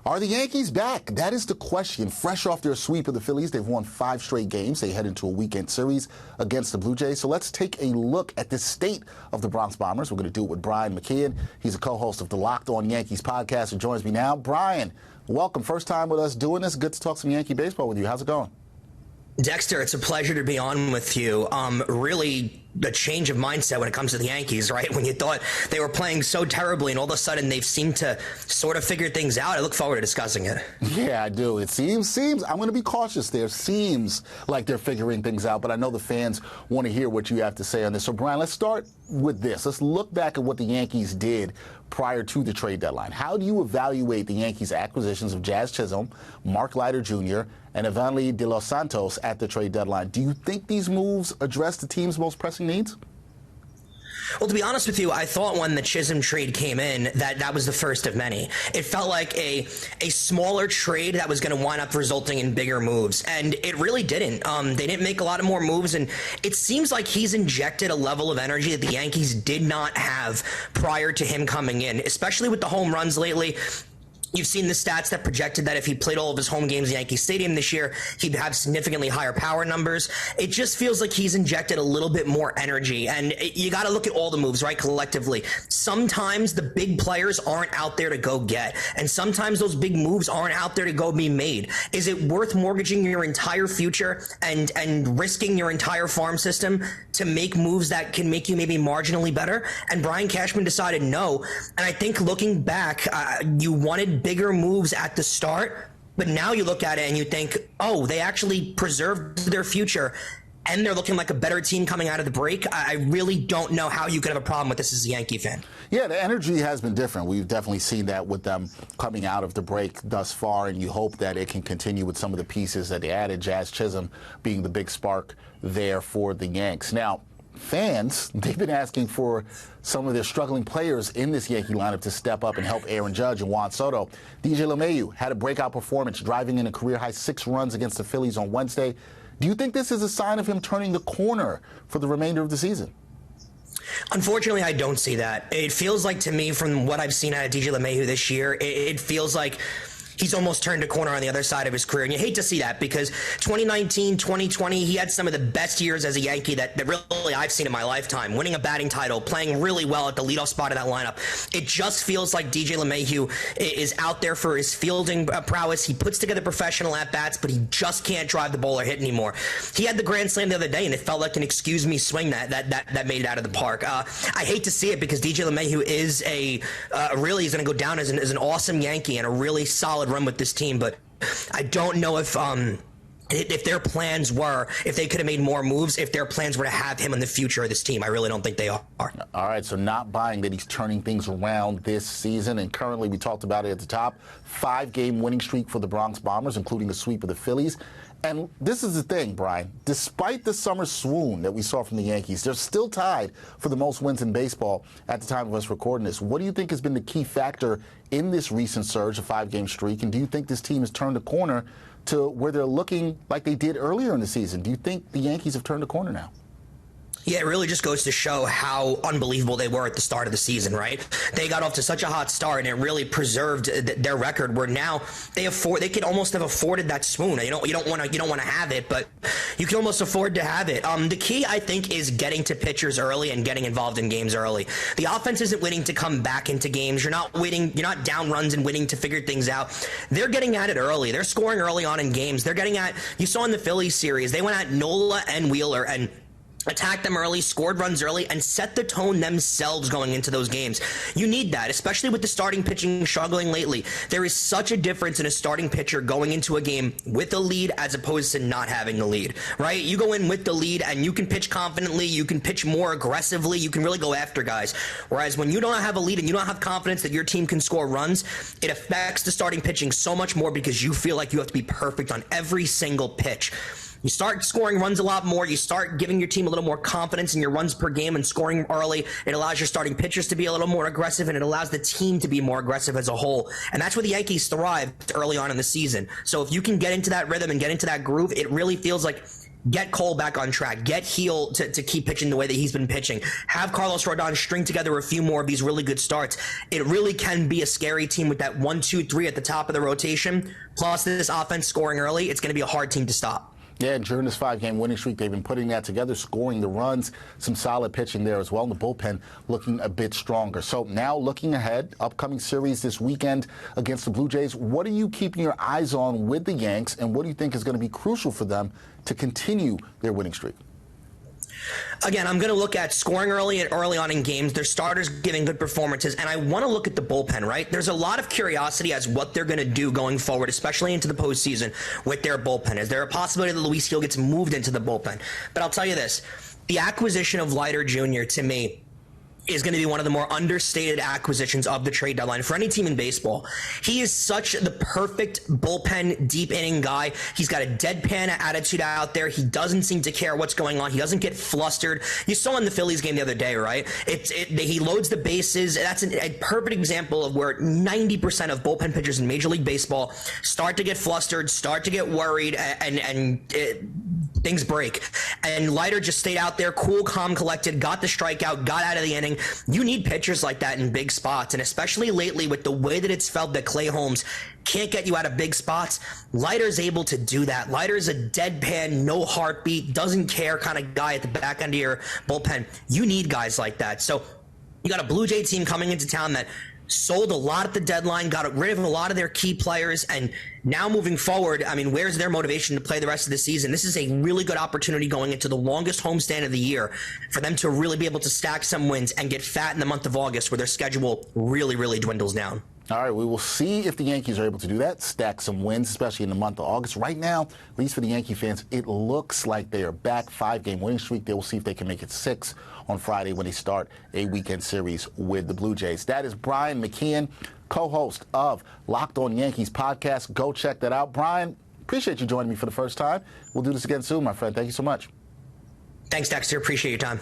Are the Yankees back? That is the question. Fresh off their sweep of the Phillies, they've won 5 straight games. They head into a weekend series against the Blue Jays. So let's take a look at the state of the Bronx Bombers. We're going to do it with Brian McKeon. He's a co-host of the Locked On Yankees podcast and joins me now. Brian, welcome. First time with us doing this. Good to talk some Yankee baseball with you. How's it going? Dexter, it's a pleasure to be on with you. Really a change of mindset when it comes to the Yankees, right? When you thought they were playing so terribly and all of a sudden they've seemed to sort of figure things out. I look forward to discussing it. Yeah, I do. It seems, I'm going to be cautious there. Seems like they're figuring things out, but I know the fans want to hear what you have to say on this. So, Brian, let's start with this. Let's look back at what the Yankees did prior to the trade deadline. How do you evaluate the Yankees' acquisitions of Jazz Chisholm, Mark Leiter Jr., and Evanly de los Santos at the trade deadline? Do you think these moves address the team's most pressing needs? Well, to be honest with you, I thought when the Chisholm trade came in that was the first of many. It felt like a smaller trade that was going to wind up resulting in bigger moves, and it really didn't. They didn't make a lot of more moves, and it seems like he's injected a level of energy that the Yankees did not have prior to him coming in, especially with the home runs lately. You've seen the stats that projected that if he played all of his home games at Yankee Stadium this year, he'd have significantly higher power numbers. It just feels like he's injected a little bit more energy, and you got to look at all the moves, right, collectively. Sometimes the big players aren't out there to go get, and sometimes those big moves aren't out there to go be made. Is it worth mortgaging your entire future and risking your entire farm system to make moves that can make you maybe marginally better? And Brian Cashman decided no, and I think looking back, you wanted bigger moves at the start, but now you look at it and you think, oh, they actually preserved their future and they're looking like a better team coming out of the break. I really don't know how you could have a problem with this as a Yankee fan. Yeah, the energy has been different. We've definitely seen that with them coming out of the break thus far, and you hope that it can continue with some of the pieces that they added, Jazz Chisholm being the big spark there for the Yanks. Now, fans, they've been asking for some of their struggling players in this Yankee lineup to step up and help Aaron Judge and Juan Soto. DJ LeMahieu had a breakout performance, driving in a career-high 6 runs against the Phillies on Wednesday. Do you think this is a sign of him turning the corner for the remainder of the season? Unfortunately, I don't see that. It feels like, to me, from what I've seen out of DJ LeMahieu this year, it feels like he's almost turned a corner on the other side of his career. And you hate to see that, because 2019, 2020, he had some of the best years as a Yankee that really I've seen in my lifetime, winning a batting title, playing really well at the leadoff spot of that lineup. It just feels like DJ LeMahieu is out there for his fielding prowess. He puts together professional at-bats, but he just can't drive the ball or hit anymore. He had the grand slam the other day, and it felt like an excuse me swing that made it out of the park. I hate to see it, because DJ LeMahieu is really is going to go down as an awesome Yankee and a really solid run with this team, but I don't know if their plans were, if they could have made more moves, if their plans were to have him in the future of this team. I really don't think they are. All right, so not buying that he's turning things around this season, and currently, we talked about it at the top, 5-game winning streak for the Bronx Bombers, including a sweep of the Phillies. And this is the thing, Brian. Despite the summer swoon that we saw from the Yankees, they're still tied for the most wins in baseball at the time of us recording this. What do you think has been the key factor in this recent surge, a 5-game streak? And do you think this team has turned a corner to where they're looking like they did earlier in the season? Do you think the Yankees have turned a corner now? Yeah, it really just goes to show how unbelievable they were at the start of the season, right? They got off to such a hot start, and it really preserved their record, where now they could almost have afforded that swoon. You don't want to have it, but you can almost afford to have it. The key, I think, is getting to pitchers early and getting involved in games early. The offense isn't waiting to come back into games. You're not down runs and waiting to figure things out. They're getting at it early. They're scoring early on in games. They're getting at, you saw in the Phillies series, they went at Nola and Wheeler and attacked them early, scored runs early, and set the tone themselves going into those games. You need that, especially with the starting pitching struggling lately. There is such a difference in a starting pitcher going into a game with a lead as opposed to not having the lead, right? You go in with the lead and you can pitch confidently, you can pitch more aggressively, you can really go after guys. Whereas when you don't have a lead and you don't have confidence that your team can score runs, it affects the starting pitching so much more, because you feel like you have to be perfect on every single pitch. You start scoring runs a lot more. You start giving your team a little more confidence in your runs per game and scoring early. It allows your starting pitchers to be a little more aggressive, and it allows the team to be more aggressive as a whole. And that's where the Yankees thrived early on in the season. So if you can get into that rhythm and get into that groove, it really feels like get Cole back on track, get Heel to keep pitching the way that he's been pitching, have Carlos Rodon string together a few more of these really good starts, it really can be a scary team with that 1, 2, 3 at the top of the rotation. Plus this offense scoring early, it's going to be a hard team to stop. Yeah, and during this 5-game winning streak, they've been putting that together, scoring the runs, some solid pitching there as well, and the bullpen looking a bit stronger. So now looking ahead, upcoming series this weekend against the Blue Jays, what are you keeping your eyes on with the Yanks, and what do you think is going to be crucial for them to continue their winning streak? Again, I'm going to look at scoring early on in games, their starters giving good performances, and I want to look at the bullpen, right? There's a lot of curiosity as what they're going to do going forward, especially into the postseason with their bullpen. Is there a possibility that Luis Gil gets moved into the bullpen? But I'll tell you this, the acquisition of Leiter Jr. to me is going to be one of the more understated acquisitions of the trade deadline for any team in baseball. He is such the perfect bullpen deep inning guy. He's got a deadpan attitude out there. He doesn't seem to care what's going on. He doesn't get flustered. You saw in the Phillies game the other day, right? He loads the bases. That's a perfect example of where 90% of bullpen pitchers in Major League Baseball start to get flustered, start to get worried, and things break. And Leiter just stayed out there, cool, calm, collected, got the strikeout, got out of the inning. You need pitchers like that in big spots, and especially lately with the way that it's felt that Clay Holmes can't get you out of big spots, Leiter's able to do that. Leiter's a deadpan, no heartbeat, doesn't care kind of guy at the back end of your bullpen. You need guys like that. So you got a Blue Jay team coming into town that sold a lot at the deadline, got rid of a lot of their key players, and now moving forward, I mean, where's their motivation to play the rest of the season? This is a really good opportunity going into the longest homestand of the year for them to really be able to stack some wins and get fat in the month of August where their schedule really, really dwindles down. All right, we will see if the Yankees are able to do that, stack some wins, especially in the month of August. Right now, at least for the Yankee fans, it looks like they are back. 5-game winning streak. They will see if they can make it 6 on Friday when they start a weekend series with the Blue Jays. That is Brian McKeon, co-host of Locked On Yankees podcast. Go check that out. Brian, appreciate you joining me for the first time. We'll do this again soon, my friend. Thank you so much. Thanks, Dexter. Appreciate your time.